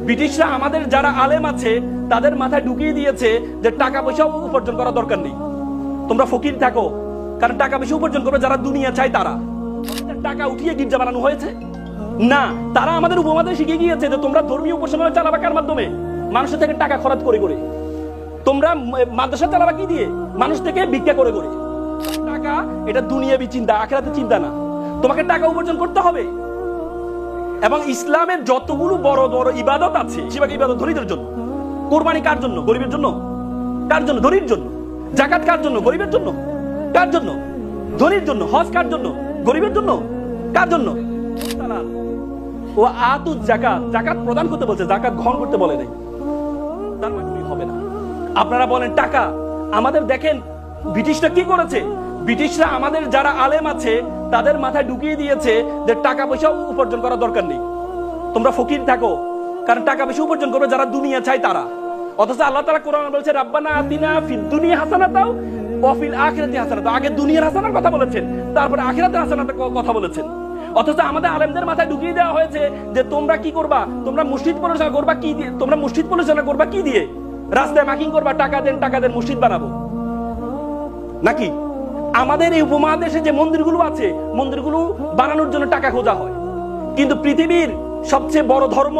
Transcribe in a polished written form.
ব্রিটিশরা আমাদের যারা আলেম আছে তাদের মাথায় ঢুকিয়ে দিয়েছে যে টাকা পয়সা উপার্জন করার দরকার নেই, তোমরা ফকির থাকো, কারণ টাকা পয়সা উপার্জন করবে যারা দুনিয়া চায় তারা। টাকা উঠিয়ে গির্জা বানানো হয়েছে না, তারা আমাদের উপমাদের শিখিয়ে গিয়েছে যে তোমরা ধর্মীয় উপাসনা চালাবা কার মাধ্যমে? মানুষের থেকে টাকা খরচ করে করে। তোমরা মাদ্রাসা চালাবা কি দিয়ে? মানুষ থেকে ভিক্ষা করে করে। টাকা এটা দুনিয়াবি চিন্তা, আখিরাতের চিন্তা না। তোমাকে টাকা উপার্জন করতে হবে। এবং ইসলামের যতগুলো বড় বড় ইবাদত আছে সেভাবে ইবাদত ধনীদের জন্য। কোরবানি কার জন্য? গরিবের জন্য। কার জন্য? ধনীর জন্য। যাকাত কার জন্য? গরিবের জন্য। কার জন্য? ধনীর জন্য। হজ কার জন্য? গরিবের জন্য। কার জন্য? ও আতু যাকাত, যাকাত প্রদান করতে বলছে, যাকাত গ্রহণ করতে বলে নাই। তার মানে হবে না। আপনারা বলেন টাকা, আমাদের দেখেন ব্রিটিশরা কি করেছে? ব্রিটিশরা আমাদের যারা আলেম আছে তাদের মাথায় ঢুকিয়ে দিয়েছে যে টাকা পয়সা উপার্জন করার দরকার নেই, তোমরা ফকির থাকো, কারণ টাকা পয়সা উপার্জন করবে যারা দুনিয়া চায় তারা। অথচ আল্লাহ তাআলা কোরআনে বলছে রাব্বানা আতিনা ফিদ দুনিয়া হাসানাতাও ওয়া ফিল আখিরাতি হাসানাতাও। আগে দুনিয়ার হাসানার কথা বলেছেন, তারপরে আখিরাতের হাসানার কথা বলেছেন। অথচ আমাদের আলেমদের মাথায় ঢুকিয়ে দেওয়া হয়েছে যে তোমরা কি করবা? তোমরা মসজিদ পরিচালনা করবা কি দিয়ে? তোমরা মসজিদ পরিচালনা করবা কি দিয়ে? রাস্তায় মাইকিং করবা, টাকা দেন টাকা দেন, মসজিদ বানাবো নাকি? আমাদের এই উপমহাদেশে যে মন্দিরগুলো আছে, মন্দিরগুলো বানানোর জন্য টাকা খোঁজা হয়, কিন্তু পৃথিবীর সবচেয়ে বড় ধর্ম